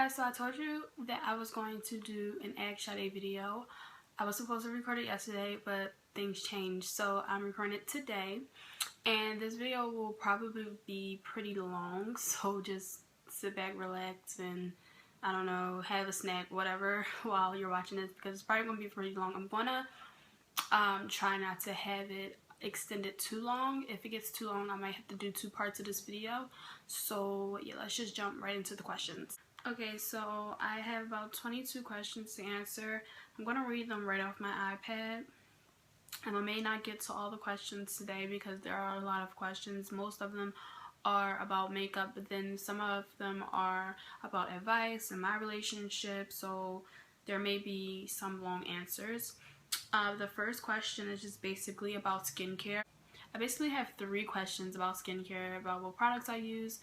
guys, so I told you that I was going to do an AskSade video. I was supposed to record it yesterday, but things changed, so I'm recording it today. And this video will probably be pretty long, so just sit back, relax, and I don't know, have a snack, whatever, while you're watching this, because it's probably going to be pretty long. I'm going to try not to have it extended too long. If it gets too long, I might have to do 2 parts of this video. So yeah, let's just jump right into the questions. Okay, so I have about 22 questions to answer. I'm going to read them right off my iPad. And I may not get to all the questions today because there are a lot of questions. Most of them are about makeup, but then some of them are about advice and my relationship, so there may be some long answers. The first question is just basically about skincare. I basically have 3 questions about skincare, about what products I use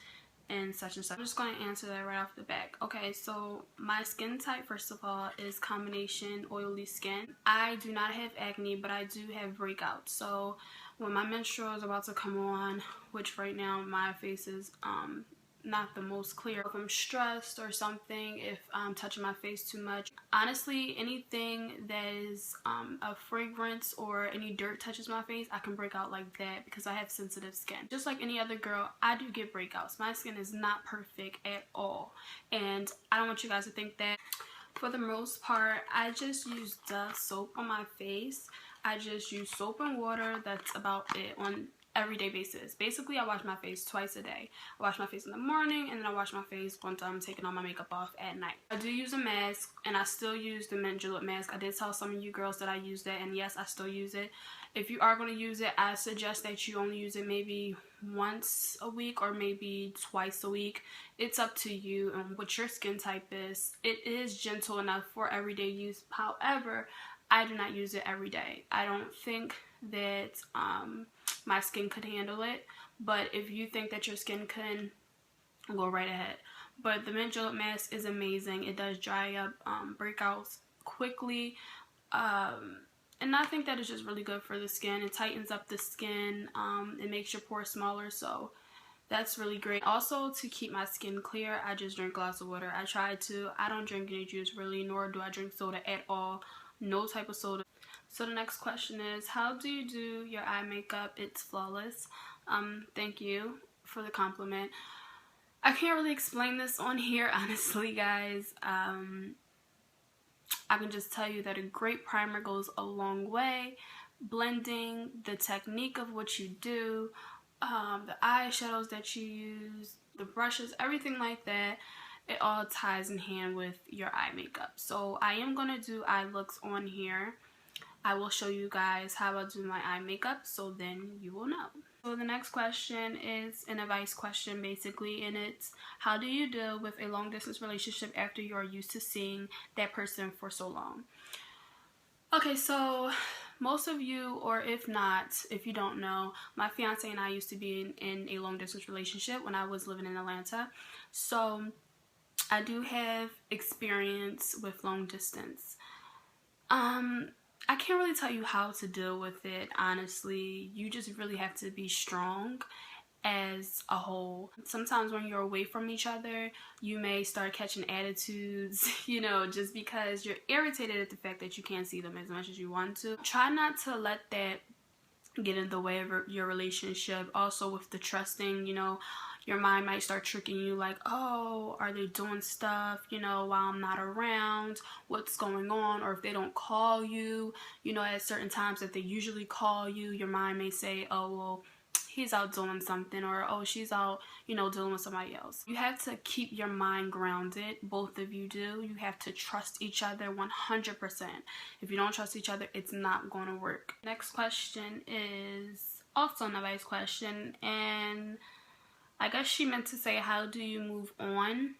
and such and such. I'm just going to answer that right off the bat. Okay, so my skin type, first of all, is combination oily skin. I do not have acne, but I do have breakouts. So when my menstrual is about to come on, which right now my face is not the most clear, if I'm stressed or something, if I'm touching my face too much, honestly, anything that is a fragrance or any dirt touches my face, I can break out like that because I have sensitive skin. Just like any other girl, I do get breakouts. My skin is not perfect at all, and I don't want you guys to think that. For the most part, I just use Dove soap on my face. I just use soap and water. That's about it on everyday basis. Basically, I wash my face twice a day. I wash my face in the morning, and then I wash my face once I'm taking all my makeup off at night. I do use a mask, and I still use the mint julep mask. I did tell some of you girls that I use that, and yes, I still use it. If you are going to use it, I suggest that you only use it maybe once a week or maybe twice a week. It's up to you and what your skin type is. It is gentle enough for everyday use. However, I do not use it every day. I don't think that my skin could handle it, but if you think that your skin can, go right ahead. But the mint julep mask is amazing. It does dry up breakouts quickly, and I think that is just really good for the skin. It tightens up the skin. It makes your pores smaller, so that's really great. Also, to keep my skin clear, I just drink lots of water. I try to. I don't drink any juice really, nor do I drink soda at all. No type of soda. So the next question is, how do you do your eye makeup? It's flawless. Thank you for the compliment. I can't really explain this on here, honestly, guys. I can just tell you that a great primer goes a long way. Blending, the technique of what you do, the eyeshadows that you use, the brushes, everything like that, it all ties in hand with your eye makeup. So I am going to do eye looks on here. I will show you guys how I do my eye makeup, so then you will know. So the next question is an advice question basically, and it's, how do you deal with a long distance relationship after you are used to seeing that person for so long? Okay, so most of you, or if not, if you don't know, my fiance and I used to be in a long distance relationship when I was living in Atlanta. So I do have experience with long distance. I can't really tell you how to deal with it, honestly. You just really have to be strong as a whole. Sometimes when you're away from each other, you may start catching attitudes, you know, just because you're irritated at the fact that you can't see them as much as you want to. Try not to let that get in the way of your relationship. Also with the trusting, you know, your mind might start tricking you like, oh, are they doing stuff, you know, while I'm not around? What's going on? Or if they don't call you, you know, at certain times that they usually call you, your mind may say, oh, well, he's out doing something, or oh, she's out, you know, dealing with somebody else. You have to keep your mind grounded. Both of you do. You have to trust each other 100%. If you don't trust each other, it's not going to work. Next question is also an advice question, and I guess she meant to say, how do you move on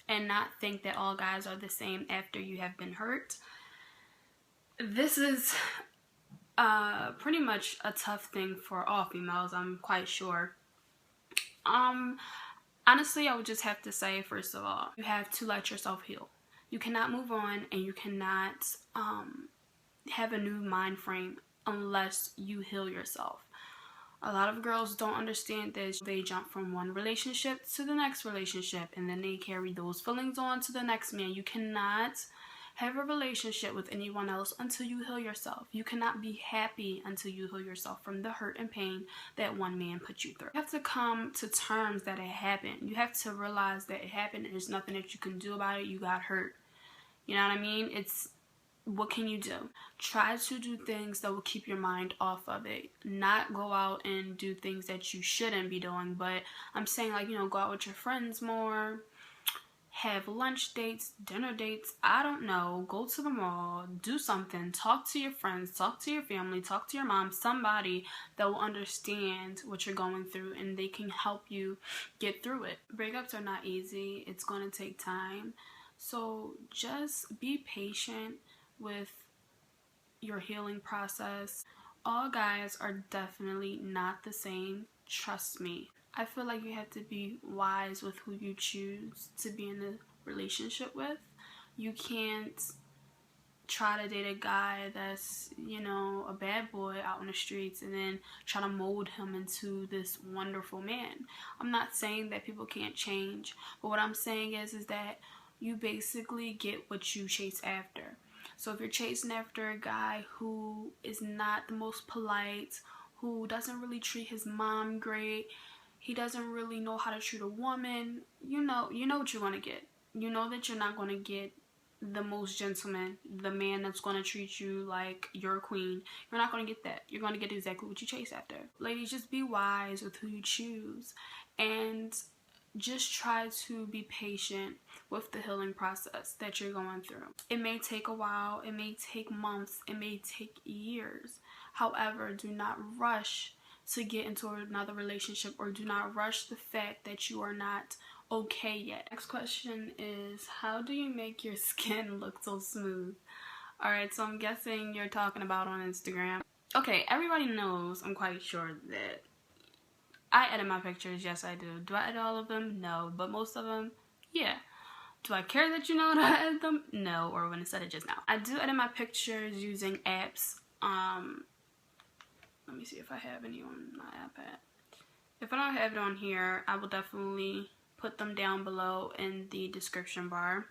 and not think that all guys are the same after you have been hurt? This is pretty much a tough thing for all females, I'm quite sure. Honestly, I would just have to say, first of all, you have to let yourself heal. You cannot move on, and you cannot have a new mind frame unless you heal yourself. A lot of girls don't understand this. They jump from one relationship to the next relationship, and then they carry those feelings on to the next man. You cannot have a relationship with anyone else until you heal yourself. You cannot be happy until you heal yourself from the hurt and pain that one man put you through. You have to come to terms that it happened. You have to realize that it happened and there's nothing that you can do about it. You got hurt. You know what I mean? What can you do? Try to do things that will keep your mind off of it. Not go out and do things that you shouldn't be doing, but I'm saying, like, you know, go out with your friends more, have lunch dates, dinner dates, I don't know, go to the mall, do something, talk to your friends, talk to your family, talk to your mom, somebody that will understand what you're going through and they can help you get through it. Breakups are not easy. It's going to take time. So just be patient with your healing process. All guys are definitely not the same. Trust me. I feel like you have to be wise with who you choose to be in a relationship with. You can't try to date a guy that's, you know, a bad boy out on the streets and then try to mold him into this wonderful man. I'm not saying that people can't change, but what I'm saying is that you basically get what you chase after. So if you're chasing after a guy who is not the most polite, who doesn't really treat his mom great, he doesn't really know how to treat a woman, you know what you're going to get. You know that you're not going to get the most gentleman, the man that's going to treat you like you're a queen. You're not going to get that. You're going to get exactly what you chase after. Ladies, just be wise with who you choose and just try to be patient with the healing process that you're going through. It may take a while, it may take months, it may take years. However, do not rush to get into another relationship, or do not rush the fact that you are not okay yet. Next question is, how do you make your skin look so smooth? Alright, so I'm guessing you're talking about on Instagram. Okay, everybody knows, I'm quite sure, that I edit my pictures. Yes, I do. Do I edit all of them? No. But most of them, yeah. Do I care that you know that I edit them? No. Or when I said it just now. I do edit my pictures using apps. Let me see if I have any on my iPad. If I don't have it on here, I will definitely put them down below in the description bar.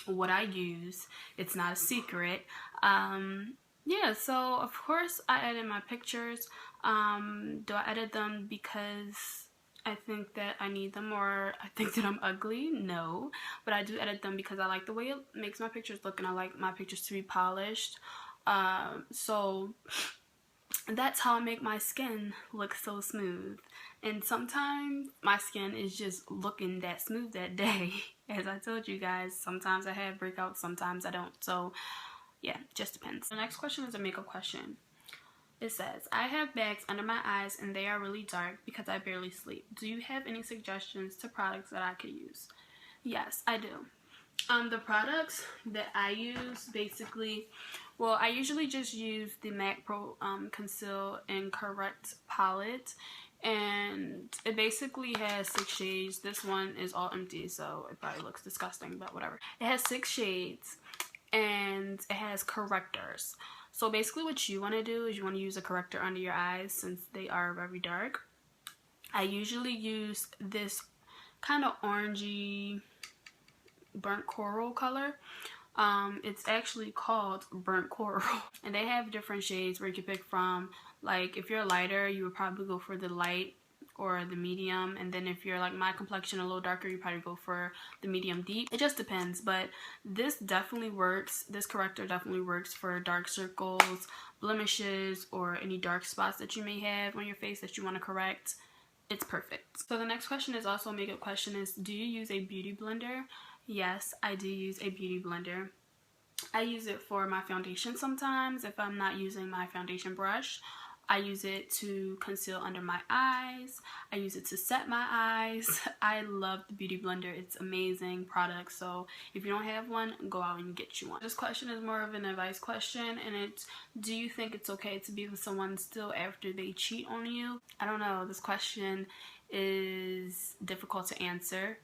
What I use. It's not a secret. Yeah, so of course I edit my pictures. Do I edit them because I think that I need them or I think that I'm ugly? No, but I do edit them because I like the way it makes my pictures look and I like my pictures to be polished. So that's how I make my skin look so smooth. And sometimes my skin is just looking that smooth that day. As I told you guys, sometimes I have breakouts, sometimes I don't. So yeah, just depends. The next question is a makeup question. It says, I have bags under my eyes and they are really dark because I barely sleep. Do you have any suggestions to products that I could use? Yes, I do. The products that I use, basically, well, I usually just use the MAC Pro Conceal and Correct palette, and it basically has 6 shades. This one is all empty, so it probably looks disgusting, but whatever. It has 6 shades, and it has correctors. So basically what you want to do is you want to use a corrector under your eyes since they are very dark. I usually use this kind of orangey burnt coral color. It's actually called burnt coral, and they have different shades where you can pick from. Like if you're lighter, you would probably go for the light or the medium, and then if you're like my complexion, a little darker, you probably go for the medium deep. It just depends, but this definitely works. This corrector definitely works for dark circles, blemishes, or any dark spots that you may have on your face that you want to correct. It's perfect. So the next question is also a makeup question, is do you use a beauty blender? Yes, I do use a beauty blender. I use it for my foundation sometimes. If I'm not using my foundation brush, I use it to conceal under my eyes. I use it to set my eyes. I love the beauty blender. It's an amazing product. So if you don't have one, go out and get you one. This question is more of an advice question, and it's, do you think it's okay to be with someone still after they cheat on you? I don't know. This question is difficult to answer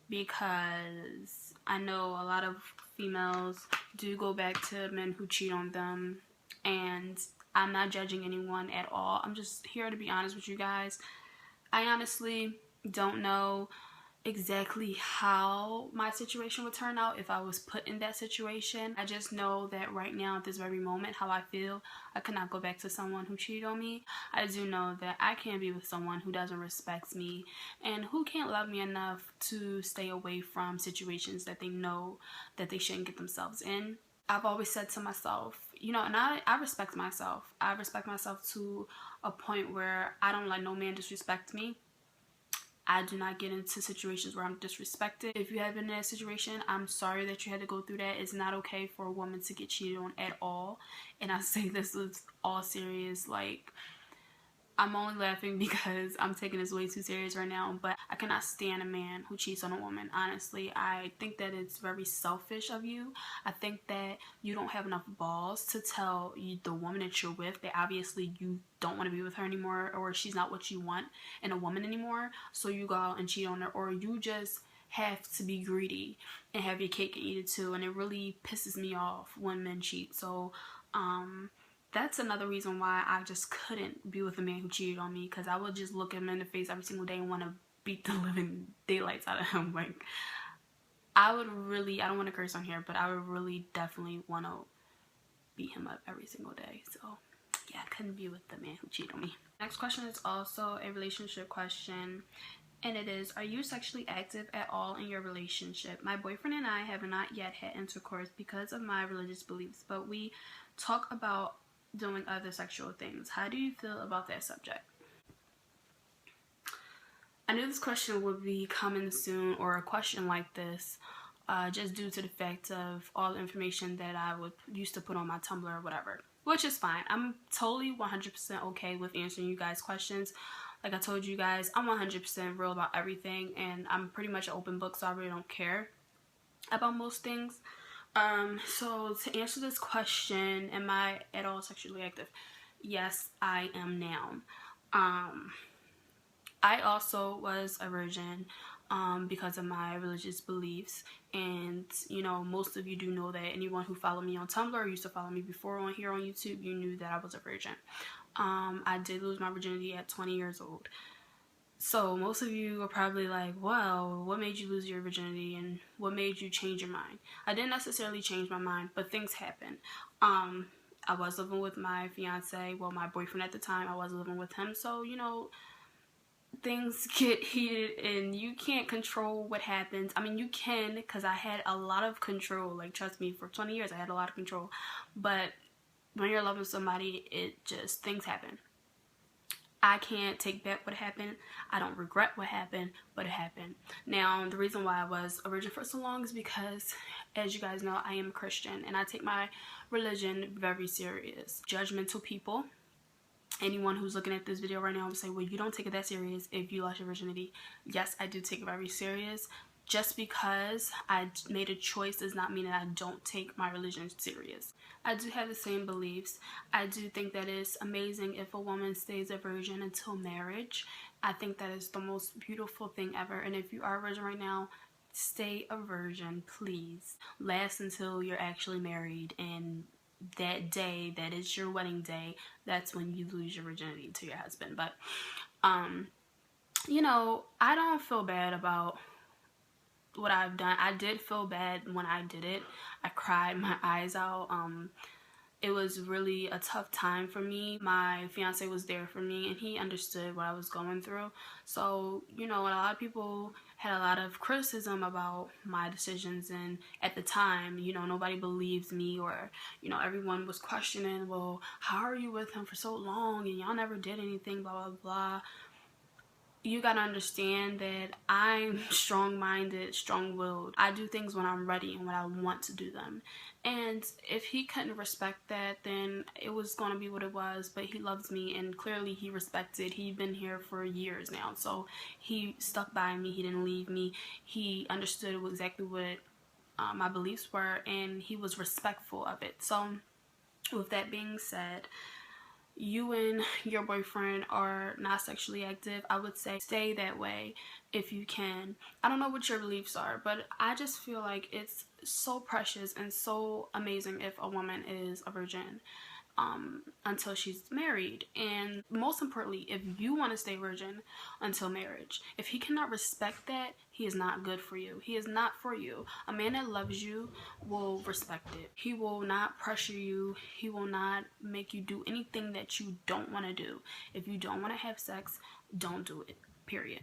because I know a lot of females do go back to men who cheat on them, and I'm not judging anyone at all. I'm just here to be honest with you guys. I honestly don't know exactly how my situation would turn out if I was put in that situation. I just know that right now at this very moment, how I feel, I cannot go back to someone who cheated on me. I do know that I can't be with someone who doesn't respect me and who can't love me enough to stay away from situations that they know that they shouldn't get themselves in. I've always said to myself, you know, and I respect myself. I respect myself to a point where I don't let no man disrespect me. I do not get into situations where I'm disrespected. If you have been in that situation, I'm sorry that you had to go through that. It's not okay for a woman to get cheated on at all. And I say this with all serious, like, I'm only laughing because I'm taking this way too serious right now, but I cannot stand a man who cheats on a woman. Honestly, I think that it's very selfish of you. I think that you don't have enough balls to tell the woman that you're with that obviously you don't want to be with her anymore, or she's not what you want in a woman anymore, so you go out and cheat on her, or you just have to be greedy and have your cake and eat it too. And it really pisses me off when men cheat. So that's another reason why I just couldn't be with a man who cheated on me, because I would just look him in the face every single day and want to beat the living daylights out of him. Like, I would really, I don't want to curse on here, but I would really definitely want to beat him up every single day. So yeah, I couldn't be with the man who cheated on me. Next question is also a relationship question, and it is, are you sexually active at all in your relationship? My boyfriend and I have not yet had intercourse because of my religious beliefs, but we talk about doing other sexual things. How do you feel about that subject? I knew this question would be coming soon, or a question like this, just due to the fact of all the information that I would used to put on my Tumblr or whatever, which is fine. I'm totally 100% okay with answering you guys' questions. Like I told you guys, I'm 100% real about everything, and I'm pretty much an open book, so I really don't care about most things. So to answer this question, am I at all sexually active? Yes, I am now. I also was a virgin because of my religious beliefs, and you know, most of you do know that. Anyone who followed me on Tumblr or used to follow me before on here on YouTube, you knew that I was a virgin. I did lose my virginity at 20 years old. So most of you are probably like, well, what made you lose your virginity and what made you change your mind? I didn't necessarily change my mind, but things happen. I was living with my fiance, well, my boyfriend at the time. I was living with him, so you know, things get heated and you can't control what happens. I mean, you can, because I had a lot of control. Like, trust me, for 20 years I had a lot of control. But when you're loving somebody, it just, things happen. I can't take back what happened. I don't regret what happened, but it happened. Now, the reason why I was a virgin for so long is because, as you guys know, I am a Christian and I take my religion very serious. Judgmental people, anyone who's looking at this video right now will say, well, you don't take it that serious if you lost your virginity. Yes, I do take it very serious. Just because I made a choice does not mean that I don't take my religion serious. I do have the same beliefs. I do think that it's amazing if a woman stays a virgin until marriage. I think that is the most beautiful thing ever. And if you are a virgin right now, stay a virgin, please. Last until you're actually married, and that day, that is your wedding day, that's when you lose your virginity to your husband. But, you know, I don't feel bad about what I've done. I did feel bad when I did it. I cried my eyes out. It was really a tough time for me. My fiance was there for me and he understood what I was going through. So, you know, a lot of people had a lot of criticism about my decisions, and at the time, you know, nobody believes me, or, you know, everyone was questioning, well, how are you with him for so long and y'all never did anything, blah, blah, blah. You gotta understand that I'm strong-minded, strong-willed. I do things when I'm ready and when I want to do them. And if he couldn't respect that, then it was gonna be what it was. But he loves me, and clearly he respected. He'd been here for years now, so he stuck by me. He didn't leave me. He understood exactly what my beliefs were, and he was respectful of it. So with that being said, you and your boyfriend are not sexually active, I would say stay that way if you can. I don't know what your beliefs are, but I just feel like it's so precious and so amazing if a woman is a virgin. until she's married. And most importantly, if you want to stay virgin until marriage, if he cannot respect that, he is not good for you. He is not for you. A man that loves you will respect it. He will not pressure you. He will not make you do anything that you don't want to do. If you don't want to have sex, don't do it. Period.